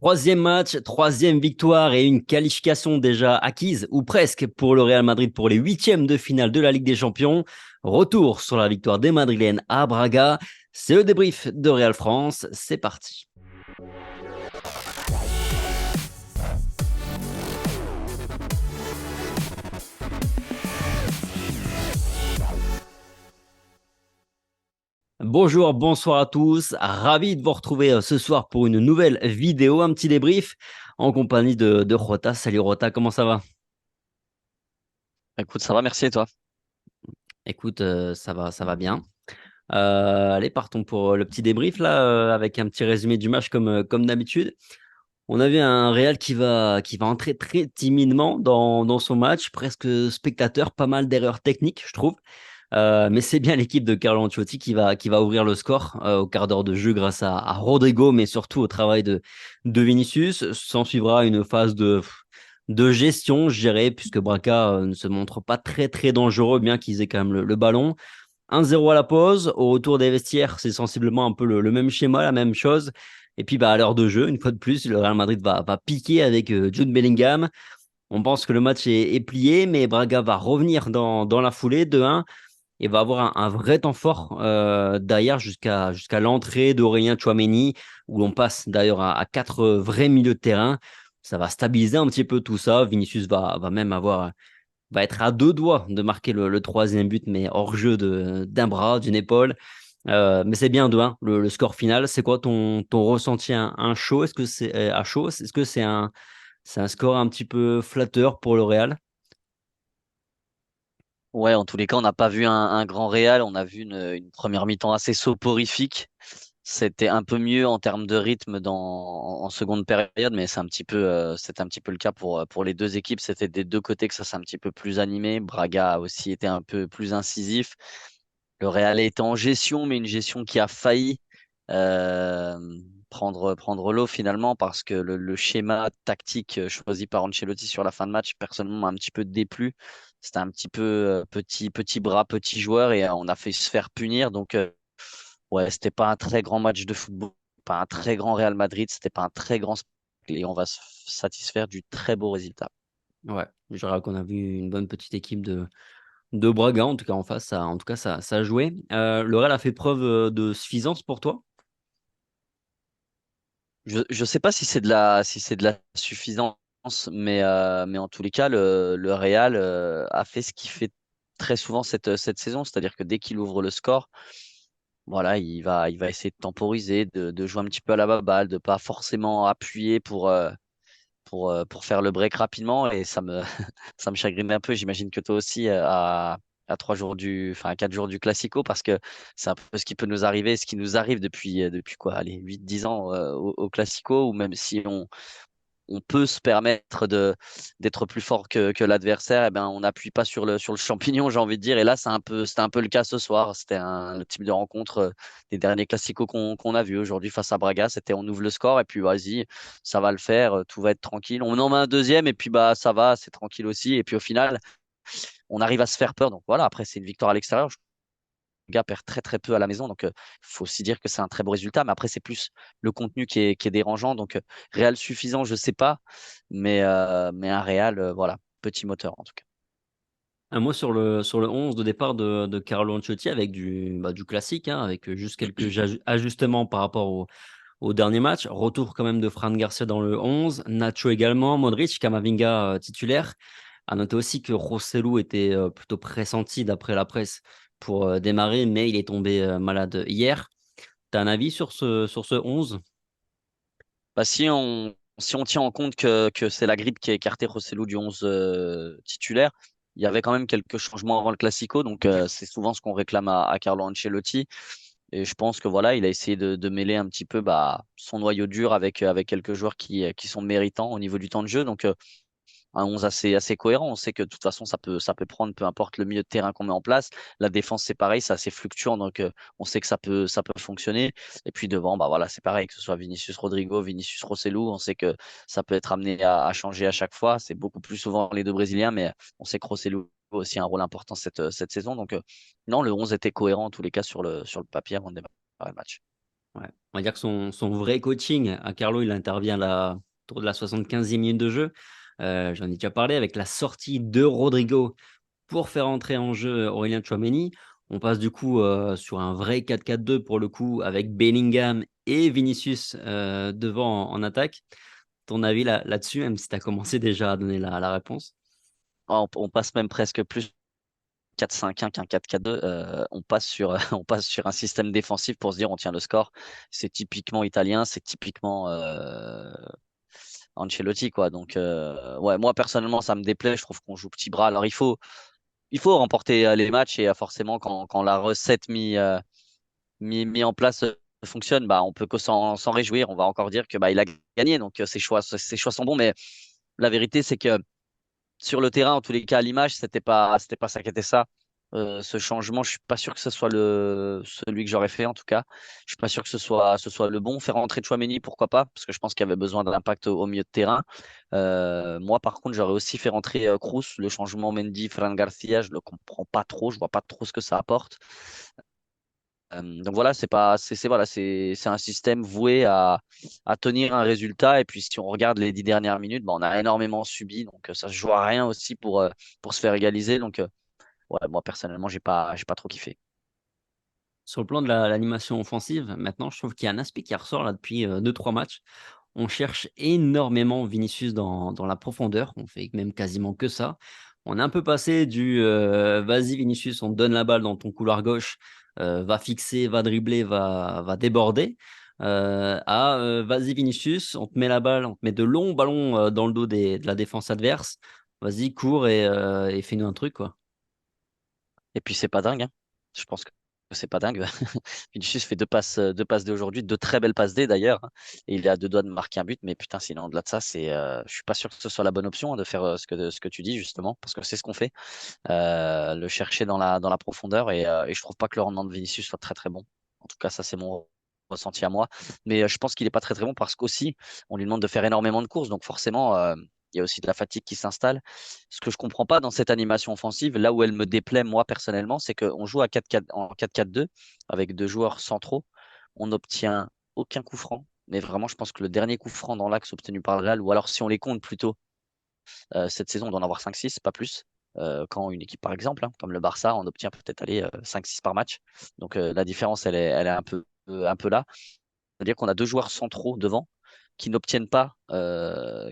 Troisième match, troisième victoire et une qualification déjà acquise, ou presque, pour le Real Madrid pour les huitièmes de finale de la Ligue des Champions. Retour sur la victoire des Madrilènes à Braga. C'est le débrief de Real France. C'est parti. Bonjour, bonsoir à tous. Ravi de vous retrouver ce soir pour une nouvelle vidéo, un petit débrief en compagnie de Rota. Salut Rota, comment ça va? Écoute, ça va, merci et toi? Écoute, ça va bien. Allez, partons pour le petit débrief là, avec un petit résumé du match comme d'habitude. On avait un Real qui va entrer très timidement dans son match, presque spectateur, pas mal d'erreurs techniques, je trouve. Mais c'est bien l'équipe de Carlo Ancelotti qui va ouvrir le score au quart d'heure de jeu grâce à Rodrigo, mais surtout au travail de Vinicius. S'en suivra une phase de gestion, je dirais, puisque Braca ne se montre pas très très dangereux, bien qu'ils aient quand même le ballon. 1-0 à la pause. Au retour des vestiaires, c'est sensiblement un peu le même schéma, la même chose. Et puis à l'heure de jeu, une fois de plus, le Real Madrid va piquer avec Jude Bellingham. On pense que le match est plié, mais Braga va revenir dans la foulée 2-1 et va avoir un vrai temps fort derrière jusqu'à l'entrée d'Aurélien Tchouaméni, où l'on passe d'ailleurs à quatre vrais milieux de terrain. Ça va stabiliser un petit peu tout ça. Vinicius va même va être à deux doigts de marquer le troisième but, mais hors jeu d'un bras, d'une épaule. Mais c'est bien 2-1, le score final. C'est quoi ton ressenti un chaud? Est-ce que c'est à chaud? Est-ce que c'est un score un petit peu flatteur pour le Real? Ouais, en tous les cas, on n'a pas vu un grand Real. On a vu une première mi-temps assez soporifique. C'était un peu mieux en termes de rythme en seconde période, mais c'était un petit peu le cas pour les deux équipes. C'était des deux côtés que ça s'est un petit peu plus animé. Braga a aussi été un peu plus incisif. Le Real était en gestion, mais une gestion qui a failli euh, prendre l'eau finalement parce que le schéma tactique choisi par Ancelotti sur la fin de match, personnellement, m'a un petit peu déplu. C'était un petit peu petit bras, petit joueur et on a fait se faire punir. Donc, ouais, c'était pas un très grand match de football, pas un très grand Real Madrid, c'était pas un très grand spectacle et on va se satisfaire du très beau résultat. Ouais, je dirais qu'on a vu une bonne petite équipe de Braga, en tout cas en face, en tout cas ça a joué. Le Real a fait preuve de suffisance pour toi? Je sais pas si c'est de la suffisance, mais en tous les cas, le Real a fait ce qu'il fait très souvent cette saison, c'est-à-dire que dès qu'il ouvre le score, voilà, il va essayer de temporiser, de jouer un petit peu à la baballe, de pas forcément appuyer pour faire le break rapidement. Et ça me chagrine un peu. J'imagine que toi aussi, à 3 jours enfin, à 4 jours du Classico, parce que c'est un peu ce qui peut nous arriver, ce qui nous arrive depuis quoi, allez, 8 10 ans au Classico, ou même si on peut se permettre d'être plus fort que l'adversaire, eh ben, on n'appuie pas sur le champignon, j'ai envie de dire. Et là, c'était un peu le cas ce soir. C'était le type de rencontre des derniers classicos qu'on a vu aujourd'hui face à Braga. C'était on ouvre le score et puis vas-y, ça va le faire, tout va être tranquille. On en met un deuxième et puis bah ça va, c'est tranquille aussi. Et puis au final, on arrive à se faire peur. Donc voilà, après, c'est une victoire à l'extérieur. Le gars perd très très peu à la maison, donc il faut aussi dire que c'est un très beau résultat. Mais après, c'est plus le contenu qui est dérangeant. Donc Real suffisant, je sais pas, mais un Real, voilà, petit moteur en tout cas. Un mot sur le 11 de départ de Carlo Ancelotti avec du classique, hein, avec juste quelques ajustements par rapport au dernier match. Retour quand même de Fran Garcia dans le 11, Nacho également, Modric, Camavinga titulaire. À noter aussi que Rosselló était plutôt pressenti d'après la presse pour démarrer, mais il est tombé malade hier. T'as un avis sur ce 11? Bah, si on tient en compte que c'est la grippe qui a écarté Rosselló du 11 titulaire, il y avait quand même quelques changements avant le Classico, donc c'est souvent ce qu'on réclame à Carlo Ancelotti. Et je pense que voilà, il a essayé de mêler un petit peu bah, son noyau dur avec quelques joueurs qui sont méritants au niveau du temps de jeu. Donc un 11 assez cohérent. On sait que de toute façon, ça peut prendre, peu importe le milieu de terrain qu'on met en place. La défense, c'est pareil, c'est assez fluctuant. Donc, on sait que ça peut fonctionner. Et puis devant, bah voilà, c'est pareil, que ce soit Vinicius Rodrigo, Vinicius Rosselló, on sait que ça peut être amené à changer à chaque fois. C'est beaucoup plus souvent les deux Brésiliens, mais on sait que Rosselló a aussi un rôle important cette saison. Donc, non, le 11 était cohérent en tous les cas sur le papier avant de démarrer le match. Ouais. On va dire que son vrai coaching à Carlo, il intervient là, autour de la 75e minute de jeu. J'en ai déjà parlé avec la sortie de Rodrigo pour faire entrer en jeu Aurélien Tchouaméni. On passe du coup, sur un vrai 4-4-2 pour le coup avec Bellingham et Vinicius, devant en attaque. Ton avis là-dessus, même si tu as commencé déjà à donner la réponse? On passe même presque plus 4-5-1 qu'un 4-4-2. On passe sur, on passe sur un système défensif pour se dire on tient le score. C'est typiquement italien, c'est typiquement Ancelotti, quoi. Donc, ouais, moi personnellement, ça me déplaît. Je trouve qu'on joue petit bras. Alors, il faut remporter les matchs et forcément, quand la recette mis en place fonctionne, bah, on peut que s'en réjouir. On va encore dire que bah, il a gagné, donc ses choix sont bons. Mais la vérité, c'est que sur le terrain, en tous les cas, à l'image, c'était pas ça qui était ça. Ce changement, je suis pas sûr que ce soit celui que j'aurais fait en tout cas. Je suis pas sûr que ce soit le bon. Faire rentrer Chouameni, pourquoi pas? Parce que je pense qu'il y avait besoin d'impact au milieu de terrain. Moi, par contre, j'aurais aussi fait rentrer Kroos. Le changement Mendy, Fran Garcia, je le comprends pas trop. Je vois pas trop ce que ça apporte. Donc voilà, c'est un système voué à tenir un résultat. Et puis si on regarde les 10 dernières minutes, bah, on a énormément subi, donc ça se joue à rien aussi pour se faire égaliser. Donc ouais, moi personnellement, j'ai pas trop kiffé. Sur le plan de l'animation offensive, maintenant, je trouve qu'il y a un aspect qui ressort là depuis 2-3 matchs. On cherche énormément Vinicius dans la profondeur. On fait même quasiment que ça. On est un peu passé du vas-y Vinicius, on te donne la balle dans ton couloir gauche, va fixer, va dribbler, va déborder, à vas-y Vinicius, on te met la balle, on te met de longs ballons dans le dos de la défense adverse. Vas-y, cours et fais-nous un truc, quoi. Et puis c'est pas dingue, hein. Je pense que c'est pas dingue. Vinicius fait deux passes D aujourd'hui, deux très belles passes D d'ailleurs, hein. Et il est à deux doigts de marquer un but, mais putain, sinon au-delà de ça, je suis pas sûr que ce soit la bonne option, hein, de faire ce que tu dis justement, parce que c'est ce qu'on fait. Le chercher dans la profondeur et je trouve pas que le rendement de Vinicius soit très très bon. En tout cas, ça c'est mon ressenti à moi. Mais je pense qu'il est pas très très bon parce qu'aussi on lui demande de faire énormément de courses, donc forcément il y a aussi de la fatigue qui s'installe. Ce que je comprends pas dans cette animation offensive, là où elle me déplaît moi personnellement, c'est qu'on joue en 4-4-2 avec deux joueurs centraux. On n'obtient aucun coup franc. Mais vraiment, je pense que le dernier coup franc dans l'axe obtenu par le Real, ou alors si on les compte plutôt, cette saison, on doit en avoir 5-6, pas plus. Quand une équipe, par exemple, hein, comme le Barça, on obtient peut-être aller 5-6 par match. Donc la différence, elle est un peu là. C'est-à-dire qu'on a deux joueurs centraux devant qui n'obtiennent pas de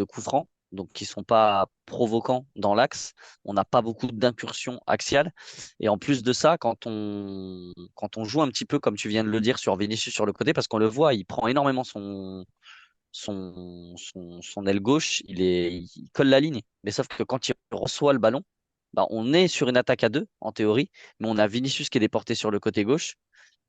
coups francs, donc qui sont pas provoquants dans l'axe. On n'a pas beaucoup d'incursions axiales. Et en plus de ça, quand on joue un petit peu, comme tu viens de le dire, sur Vinicius sur le côté, parce qu'on le voit, il prend énormément son aile gauche, il colle la ligne. Mais sauf que quand il reçoit le ballon, bah, on est sur une attaque à deux, en théorie, mais on a Vinicius qui est déporté sur le côté gauche.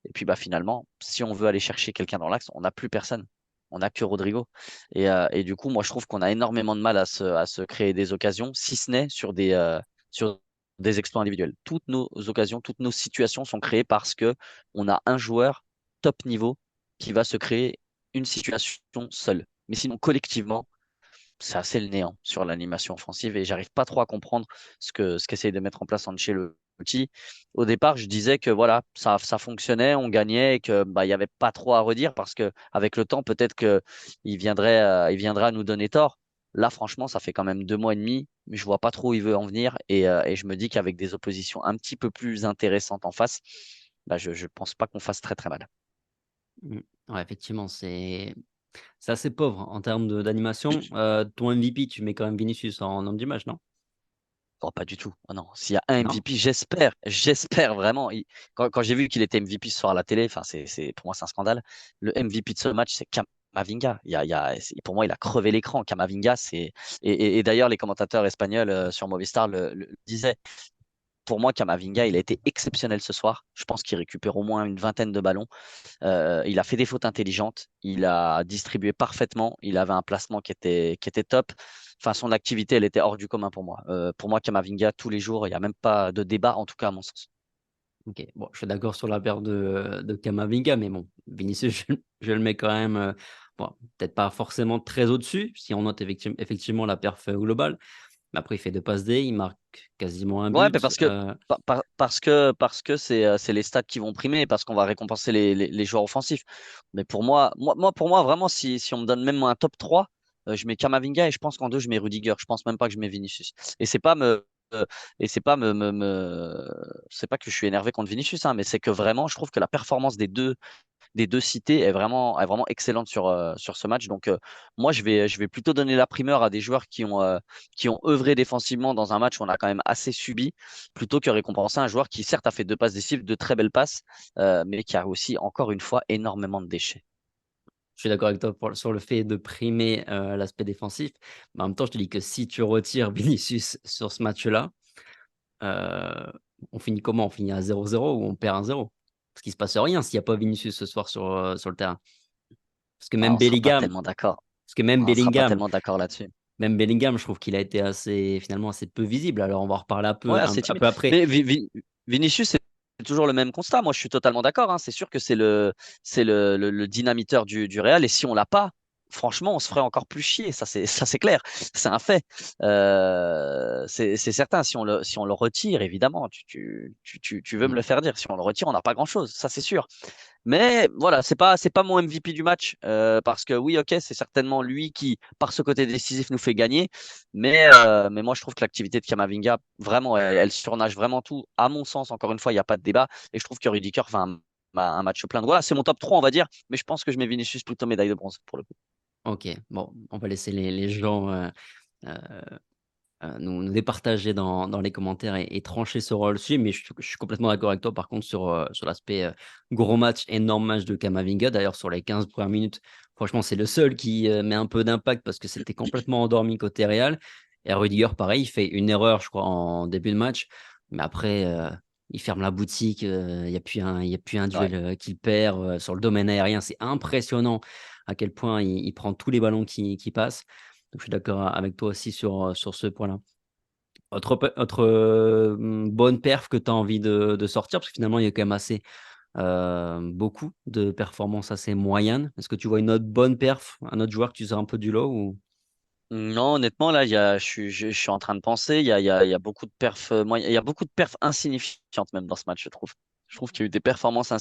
Et puis bah, finalement, si on veut aller chercher quelqu'un dans l'axe, on n'a plus personne. On n'a que Rodrigo. Et du coup, moi, je trouve qu'on a énormément de mal à se créer des occasions, si ce n'est sur des exploits individuels. Toutes nos occasions, toutes nos situations sont créées parce que on a un joueur top niveau qui va se créer une situation seul. Mais sinon, collectivement, c'est assez le néant sur l'animation offensive et j'arrive pas trop à comprendre ce qu'essaye de mettre en place Ancelotti. Au départ, je disais que voilà, ça fonctionnait, on gagnait et que bah il y avait pas trop à redire parce que avec le temps, peut-être que il viendra nous donner tort. Là, franchement, ça fait quand même 2 mois et demi, mais je vois pas trop où il veut en venir et je me dis qu'avec des oppositions un petit peu plus intéressantes en face, bah, je pense pas qu'on fasse très très mal. Mmh. Ouais, effectivement, c'est assez pauvre en termes d'animation. Ton MVP, tu mets quand même Vinicius en homme du match, non? Oh, pas du tout. Oh non. S'il y a un Non? MVP, j'espère vraiment. Quand j'ai vu qu'il était MVP ce soir à la télé, enfin, pour moi, c'est un scandale. Le MVP de ce match, c'est Camavinga. Pour moi, il a crevé l'écran. Camavinga, et d'ailleurs, les commentateurs espagnols sur Movistar le disaient. Pour moi, Camavinga, il a été exceptionnel ce soir. Je pense qu'il récupère au moins une vingtaine de ballons. Il a fait des fautes intelligentes. Il a distribué parfaitement. Il avait un placement qui était top. Enfin, son activité, elle était hors du commun pour moi. Pour moi, Kamavinga, tous les jours, il n'y a même pas de débat, en tout cas à mon sens. OK. Bon, je suis d'accord sur la perte de Camavinga, mais bon, Vinicius, je le mets quand même, bon, peut-être pas forcément très au-dessus, si on note effectivement la perf globale. Mais après, il fait 2 passes D, il marque quasiment un Ouais, mais but. parce que c'est les stats qui vont primer, parce qu'on va récompenser les joueurs offensifs. Mais pour moi, vraiment, si on me donne même un top 3, je mets Kamavinga et je pense qu'en deux, je mets Rudiger. Je pense même pas que je mets Vinicius. Et c'est pas me, et c'est pas c'est pas que je suis énervé contre Vinicius, hein, mais c'est que vraiment, je trouve que la performance des deux cités est vraiment excellente sur ce match. Donc, moi, je vais plutôt donner la primeur à des joueurs qui ont œuvré défensivement dans un match où on a quand même assez subi, plutôt que récompenser un joueur qui, certes, a fait deux passes décisives, de très belles passes, mais qui a aussi, encore une fois, énormément de déchets. Je suis d'accord avec toi sur le fait de primer l'aspect défensif. Mais en même temps, je te dis que si tu retires Vinicius sur ce match-là, euh, on finit comment? On finit à 0-0 ou on perd 1-0? Parce qu'il se passe rien s'il n'y a pas Vinicius ce soir sur le terrain. Parce que Ah, même on sera pas Bellingham, tellement d'accord. parce que même On sera pas Bellingham, tellement d'accord là-dessus. même Bellingham, je trouve qu'il a été assez, finalement, assez peu visible. Alors, on va en reparler Ouais, un assez un timide. peu après. Mais Vinicius, c'est toujours le même constat. Moi, je suis totalement d'accord, hein. C'est sûr que c'est le dynamiteur du Real. Et si on l'a pas, franchement, on se ferait encore plus chier. Ça, c'est clair. C'est un fait. C'est certain. Si on le retire, évidemment, tu veux me Mm. le faire dire. Si on le retire, on n'a pas grand-chose. Ça, c'est sûr. Mais voilà, c'est pas mon MVP du match parce que oui, ok, c'est certainement lui qui, par ce côté décisif, nous fait gagner. Mais moi, je trouve que l'activité de Kamavinga, vraiment, elle surnage vraiment tout. À mon sens, encore une fois, il n'y a pas de débat. Et je trouve que Rudiger fait un match plein. Donc voilà, c'est mon top 3 on va dire. Mais je pense que je mets Vinicius plutôt médaille de bronze pour le coup. Ok, bon, on va laisser les gens euh, nous départager dans les commentaires et trancher sur le sujet. Mais je suis complètement d'accord avec toi, par contre, sur l'aspect gros match, énorme match de Kamavinga. D'ailleurs, sur les 15 premières minutes, franchement, c'est le seul qui met un peu d'impact parce que c'était complètement endormi côté Real. Et Rudiger, pareil, il fait une erreur, je crois, en début de match. Mais après, il ferme la boutique. Il n'y a il y a plus un Ouais. duel qu'il perd sur le domaine aérien. C'est impressionnant à quel point il prend tous les ballons qui passent. Donc, je suis d'accord avec toi aussi sur ce point-là. Autre bonne perf que tu as envie de sortir, parce que finalement, il y a quand même beaucoup de performances assez moyennes. Est-ce que tu vois une autre bonne perf, un autre joueur que tu sors un peu du lot ou... Non, honnêtement, là, je suis en train de penser, il y a beaucoup de perfs, il y a beaucoup de perfs insignifiantes même dans ce match, je trouve. Je trouve qu'il y a eu des performances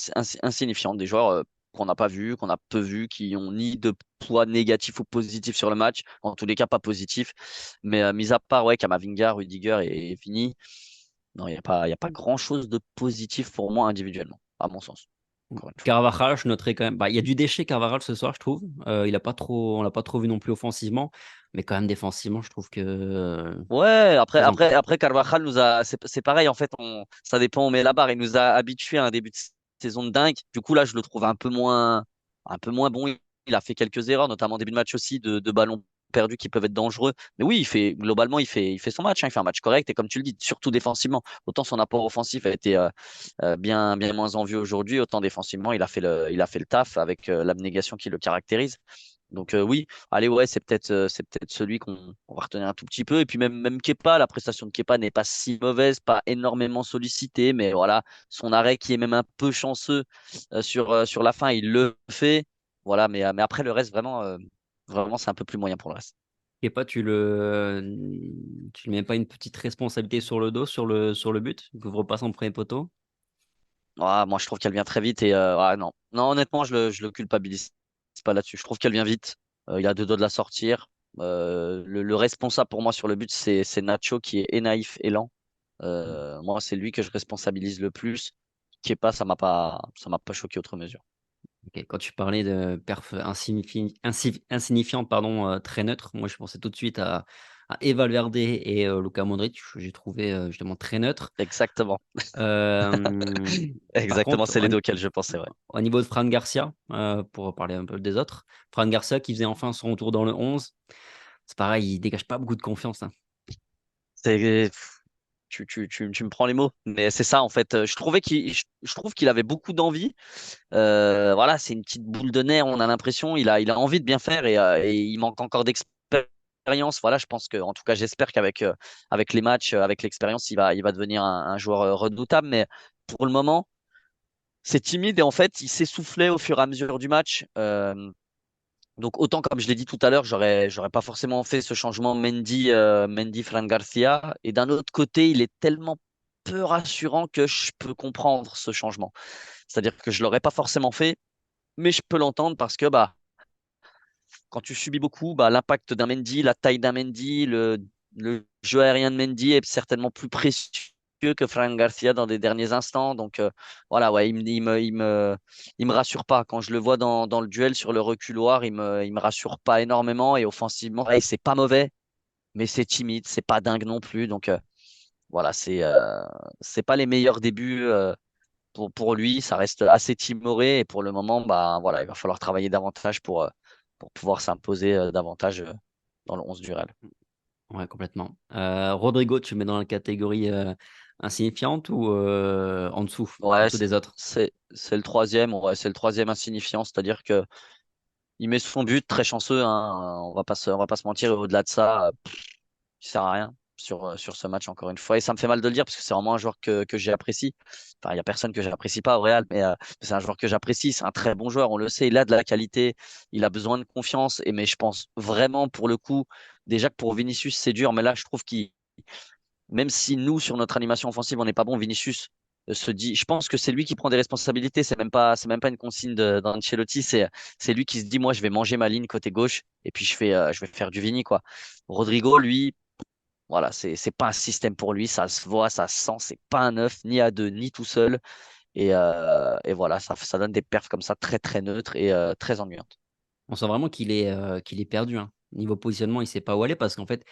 insignifiantes, des joueurs qu'on n'a pas vus, qu'on a peu vus, qui ont ni de poids négatif ou positif sur le match, en tous les cas pas positif. Mais mis à part, ouais, Kamavinga, Rudiger et Vini, non, il y a pas grand-chose de positif pour moi individuellement, à mon sens, encore une fois. Carvajal, je noterai quand même. Bah, il y a du déchet Carvajal ce soir, je trouve. Il a pas trop, on l'a pas trop vu non plus offensivement, mais quand même défensivement, je trouve que Ouais, présent. après Carvajal c'est pareil, en fait, ça dépend, on met la barre, il nous a habitués à un début de saison de dingue. Du coup, là, je le trouve un peu moins bon. Il a fait quelques erreurs, notamment en début de match aussi, de ballons perdus qui peuvent être dangereux. Mais oui, globalement, il fait son match, hein, il fait un match correct. Et comme tu le dis, surtout défensivement, autant son apport offensif a été bien moins en vue aujourd'hui, autant défensivement, il a fait le taf avec l'abnégation qui le caractérise. Donc oui, allez ouais, c'est peut-être celui qu'on va retenir un tout petit peu. Et puis même Kepa, la prestation de Kepa n'est pas si mauvaise, pas énormément sollicitée, mais voilà, son arrêt qui est même un peu chanceux sur la fin, il le fait. Voilà, mais après le reste vraiment c'est un peu plus moyen pour le reste. Et pas, tu lui mets pas une petite responsabilité sur le dos, sur le but, il couvre pas son premier poteau. Ah, moi je trouve qu'elle vient très vite et non honnêtement je le culpabilise pas là-dessus. Je trouve qu'elle vient vite. Il a deux doigts de la sortir. Le responsable pour moi sur le but c'est Nacho qui est naïf et lent. Moi, c'est lui que je responsabilise le plus. Kepa, ça m'a pas choqué outre mesure. Ok, quand tu parlais de perf insignifiante, pardon, très neutre, moi je pensais tout de suite à Eva Valverde et Luka Modric, que j'ai trouvé justement très neutre. Exactement. Par Exactement, contre, c'est les deux auxquels je pensais, ouais. au niveau de Fran Garcia, pour parler un peu des autres, Fran Garcia qui faisait enfin son retour dans le 11, c'est pareil, il dégage pas beaucoup de confiance, hein. C'est, tu me prends les mots, mais c'est ça en fait. Je trouve qu'il avait beaucoup d'envie. Voilà, c'est une petite boule de nerfs. On a l'impression, il a envie de bien faire et il manque encore d'expérience. Voilà, je pense que, en tout cas, j'espère qu'avec avec les matchs, avec l'expérience, il va devenir un joueur redoutable. Mais pour le moment, c'est timide et en fait, il s'essoufflait au fur et à mesure du match. Donc autant comme je l'ai dit tout à l'heure, j'aurais pas forcément fait ce changement Mendy Fran Garcia. Et d'un autre côté, il est tellement peu rassurant que je peux comprendre ce changement. C'est-à-dire que je l'aurais pas forcément fait, mais je peux l'entendre parce que bah quand tu subis beaucoup, bah, l'impact d'un Mendy, la taille d'un Mendy, le jeu aérien de Mendy est certainement plus précieux que Fran Garcia dans des derniers instants. Donc voilà, ouais, il me rassure pas. Quand je le vois dans le duel sur le reculoir, il me rassure pas énormément. Et offensivement, ouais, c'est pas mauvais, mais c'est timide, c'est pas dingue non plus. Donc voilà, c'est pas les meilleurs débuts pour lui. Ça reste assez timoré. Et pour le moment, bah, voilà, il va falloir travailler davantage pour pouvoir s'imposer davantage dans le 11 du Real. Ouais, complètement. Rodrigo, tu le mets dans la catégorie insignifiante ou en Ouais, dessous des autres? c'est le troisième, ouais, c'est le troisième insignifiant, c'est-à-dire que il met son but, très chanceux, hein, on va pas se mentir, et au-delà de ça, il sert à rien sur ce match encore une fois. Et ça me fait mal de le dire parce que c'est vraiment un joueur que j'apprécie. Enfin, il y a personne que j'apprécie pas au Real, mais c'est un joueur que j'apprécie. C'est un très bon joueur, on le sait. Il a de la qualité, il a besoin de confiance. Et mais je pense vraiment pour le coup, déjà que pour Vinicius c'est dur, mais là je trouve qu'il, même si nous sur notre animation offensive on n'est pas bon, Vinicius se dit, je pense que c'est lui qui prend des responsabilités. C'est même pas une consigne d'Ancelotti. C'est lui qui se dit, moi je vais manger ma ligne côté gauche et puis je vais faire du Vini quoi. Rodrigo, lui, voilà, c'est pas un système pour lui, ça se voit, ça se sent, c'est pas un neuf, ni à deux, ni tout seul. Et voilà, ça donne des perfs comme ça très très neutres et très ennuyantes. On sent vraiment qu'il est perdu, hein. Niveau positionnement, il sait pas où aller parce qu'en fait,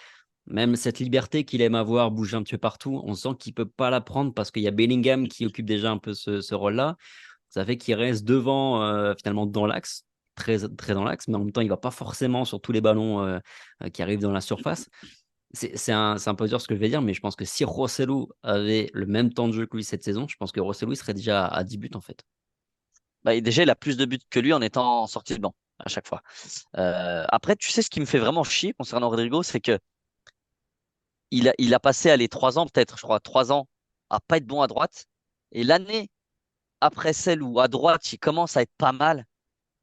même cette liberté qu'il aime avoir, bouger un petit peu partout, on sent qu'il peut pas la prendre parce qu'il y a Bellingham qui occupe déjà un peu ce rôle-là. Ça fait qu'il reste devant, finalement dans l'axe, très dans l'axe, mais en même temps, il va pas forcément sur tous les ballons, qui arrivent dans la surface. C'est un peu dur ce que je vais dire, mais je pense que si Rosselló avait le même temps de jeu que lui cette saison, je pense que Rosselló, il serait déjà à 10 buts, en fait. Bah, et déjà, il a plus de buts que lui en étant sorti de banc à chaque fois. Après, tu sais ce qui me fait vraiment chier concernant Rodrigo, c'est que il a passé les 3 ans, peut-être, je crois, 3 ans à pas être bon à droite. Et l'année après celle où à droite, il commence à être pas mal,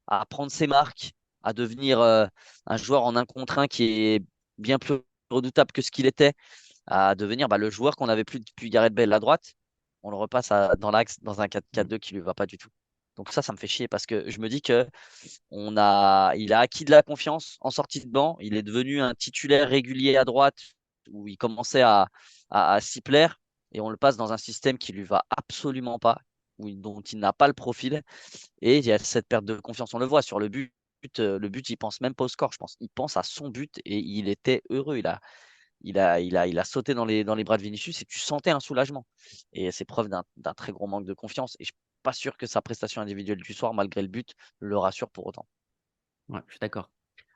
à prendre ses marques, à devenir un joueur en un contre un qui est bien plus redoutable que ce qu'il était, à devenir bah, le joueur qu'on n'avait plus depuis Gareth Bale à droite. On le repasse dans l'axe, dans un Mmh. 4-4-2 qui lui va pas du tout. Donc ça me fait chier parce que je me dis que il a acquis de la confiance en sortie de banc. Il est devenu un titulaire régulier à droite où il commençait à s'y plaire et on le passe dans un système qui lui va absolument pas, dont il n'a pas le profil. Et il y a cette perte de confiance. On le voit sur le but. Le but, il pense même pas au score, je pense. Il pense à son but et il était heureux. Il a sauté dans les bras de Vinicius et tu sentais un soulagement. Et c'est preuve d'un très gros manque de confiance. Et je suis pas sûr que sa prestation individuelle du soir, malgré le but, le rassure pour autant. Ouais, je suis d'accord.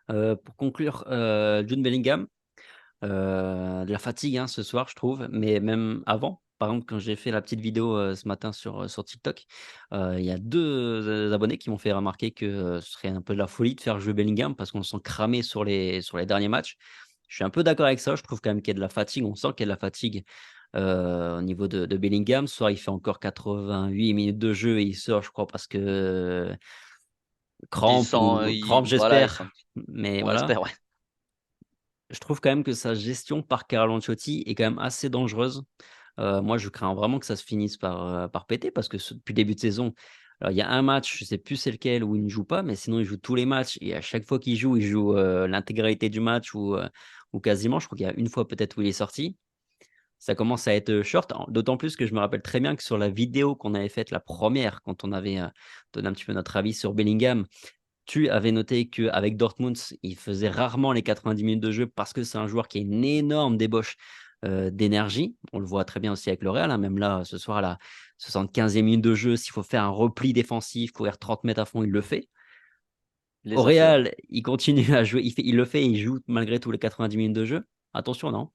Pour conclure, Jude Bellingham, de la fatigue, hein, ce soir, je trouve, mais même avant. Par exemple, quand j'ai fait la petite vidéo, ce matin sur TikTok, il y a 2 abonnés qui m'ont fait remarquer que, ce serait un peu de la folie de faire jouer Bellingham parce qu'on le sent cramé sur les derniers matchs. Je suis un peu d'accord avec ça, je trouve quand même qu'il y a de la fatigue, on sent qu'il y a de la fatigue, au niveau de Bellingham. Ce soir, il fait encore 88 minutes de jeu et il sort, je crois, parce que, Il crampe sent, ou crampe, voilà, il sent, j'espère, mais on voilà. espère, ouais. Je trouve quand même que sa gestion par Carlo Ancelotti est quand même assez dangereuse. Moi, je crains vraiment que ça se finisse par péter parce que depuis le début de saison, alors il y a un match, je sais plus c'est lequel, où il ne joue pas, mais sinon il joue tous les matchs et à chaque fois qu'il joue, il joue, l'intégralité du match ou quasiment. Je crois qu'il y a une fois peut-être où il est sorti. Ça commence à être, short, d'autant plus que je me rappelle très bien que sur la vidéo qu'on avait faite, la première, quand on avait, donné un petit peu notre avis sur Bellingham, tu avais noté qu'avec Dortmund, il faisait rarement les 90 minutes de jeu parce que c'est un joueur qui a une énorme débauche, d'énergie. On le voit très bien aussi avec le Real, hein, même là, ce soir, à la 75e minute de jeu, s'il faut faire un repli défensif, courir 30 mètres à fond, il le fait. Il Au les a fait, ouais. Real, il continue à jouer, il le fait, il joue malgré tous les 90 minutes de jeu. Attention, non?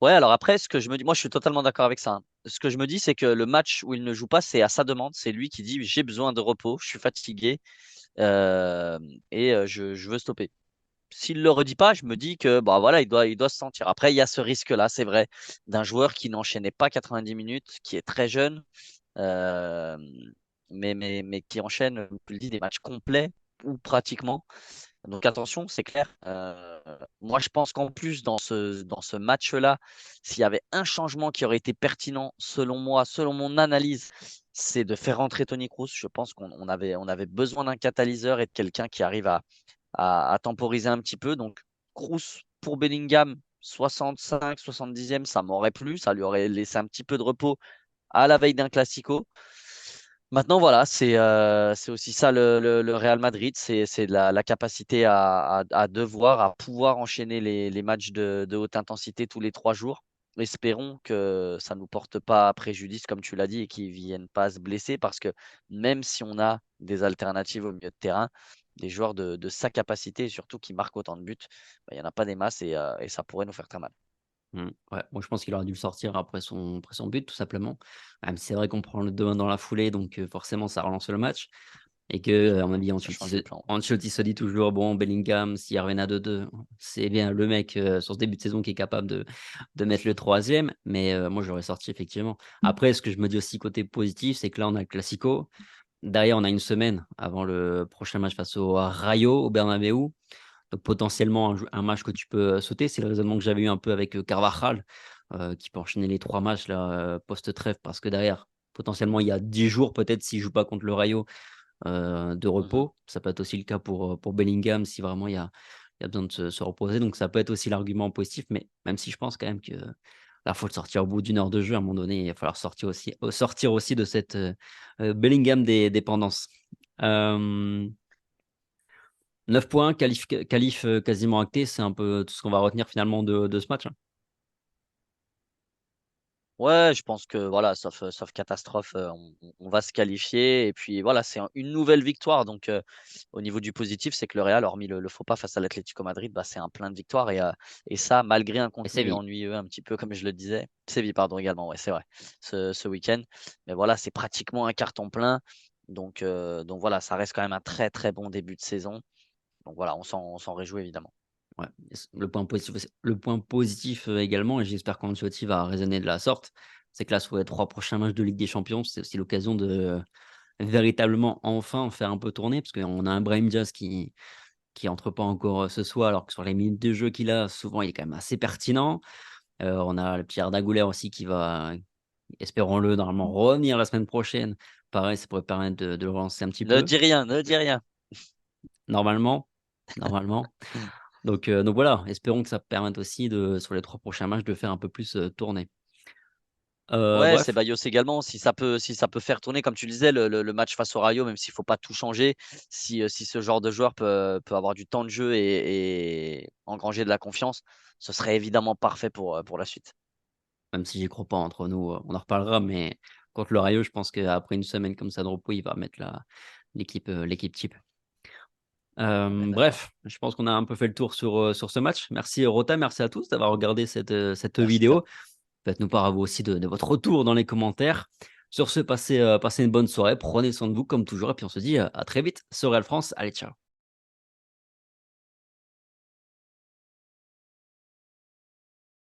Ouais, alors après, ce que je me dis, moi je suis totalement d'accord avec ça, hein. Ce que je me dis, c'est que le match où il ne joue pas, c'est à sa demande. C'est lui qui dit j'ai besoin de repos, je suis fatigué euh, et je veux stopper. S'il le redit pas, je me dis que bah voilà, il doit se sentir. Après, il y a ce risque-là, c'est vrai, d'un joueur qui n'enchaînait pas 90 minutes, qui est très jeune, euh, mais qui enchaîne, tu le dis, des matchs complets. ou pratiquement. Donc attention, c'est clair. Moi, je pense qu'en plus, dans ce match-là, s'il y avait un changement qui aurait été pertinent, selon moi, selon mon analyse, c'est de faire rentrer Tony Kroos. Je pense qu'on avait besoin d'un catalyseur et de quelqu'un qui arrive à temporiser un petit peu. Donc Kroos pour Bellingham, 65, 70e, ça m'aurait plu. Ça lui aurait laissé un petit peu de repos à la veille d'un classico. Maintenant, voilà, c'est aussi ça le Real Madrid, c'est la capacité à devoir, à pouvoir enchaîner les matchs de haute intensité tous les 3 jours. Espérons que ça ne nous porte pas préjudice, comme tu l'as dit, et qu'ils ne viennent pas se blesser, parce que même si on a des alternatives au milieu de terrain, des joueurs de sa capacité, et surtout qui marquent autant de buts, bah, il n'y en a pas des masses et ça pourrait nous faire très mal. Ouais, moi je pense qu'il aurait dû le sortir après son but, tout simplement. Même si c'est vrai qu'on prend le 2-1 dans la foulée, donc forcément ça relance le match. Et que, à mon avis, Ça change les plans. Ancelotti se dit toujours: «Bon, Bellingham, s'il revenait à 2-2, c'est bien le mec, sur ce début de saison qui est capable de mettre le troisième. Mais moi j'aurais sorti effectivement. Après, ce que je me dis aussi côté positif, c'est que là, on a le classico. Derrière, on a une semaine avant le prochain match face au Rayo, au Bernabéu. Donc potentiellement un match que tu peux, sauter. C'est le raisonnement que j'avais eu un peu avec, Carvajal, qui peut enchaîner les 3 matchs là, post-trêve parce que derrière, potentiellement, il y a 10 jours peut-être s'il joue pas contre le Rayo, de Mhm. repos. Ça peut être aussi le cas pour Bellingham si vraiment il y a besoin de se reposer. Donc ça peut être aussi l'argument positif, mais même si je pense quand même que là, faut le sortir au bout d'une heure de jeu, à un moment donné, il va falloir sortir aussi de cette, Bellingham dépendance. Hem 9 points, qualif, quasiment acté, c'est un peu tout ce qu'on va retenir finalement de ce match, hein. Ouais, je pense que voilà, sauf catastrophe, on va se qualifier et puis voilà, c'est une nouvelle victoire donc au niveau du positif, c'est que le Real, hormis le faux pas face à l'Atlético Madrid, bah, c'est un plein de victoires et ça malgré un Et contenu Séville. ennuyeux un petit peu comme je le disais. Séville pardon également, ouais, c'est vrai, ce week-end. Mais voilà, c'est pratiquement un carton plein donc voilà, ça reste quand même un très, très bon début de saison. Donc voilà, on s'en réjouit évidemment. Ouais, et le point positif, également, et j'espère qu'Ancelotti va raisonner de la sorte, c'est que là, sur les 3 prochains matchs de Ligue des Champions, c'est aussi l'occasion de, véritablement, enfin, faire un peu tourner parce qu'on a un Brahim Diaz qui entre pas encore, ce soir, alors que sur les minutes de jeu qu'il a, souvent, il est quand même assez pertinent. On a le petit Arda Güler aussi qui va, espérons-le, normalement revenir la semaine prochaine. Pareil, ça pourrait permettre de le relancer un petit Ne peu, dis rien, ne dis rien. normalement normalement. Donc voilà, espérons que ça permette aussi de sur les 3 prochains matchs de faire un peu plus, tourner. Ouais, c'est Bref, Ceballos également, si ça peut faire tourner, comme tu le disais, le match face au Rayo, même s'il faut pas tout changer, si ce genre de joueur peut avoir du temps de jeu et engranger de la confiance, ce serait évidemment parfait pour la suite. même si j'y crois pas entre nous, on en reparlera, mais contre le Rayo, je pense qu'après une semaine comme ça de repos, il va mettre l'équipe type. On est d'accord. Bref, je pense qu'on a un peu fait le tour sur ce match. Merci, Rota, merci à tous d'avoir regardé cette Merci Tom. vidéo. Faites-nous part à vous aussi de votre retour dans les commentaires. Sur ce, passez une bonne soirée, prenez soin de vous comme toujours et puis on se dit, à très vite sur Real France. Allez, ciao.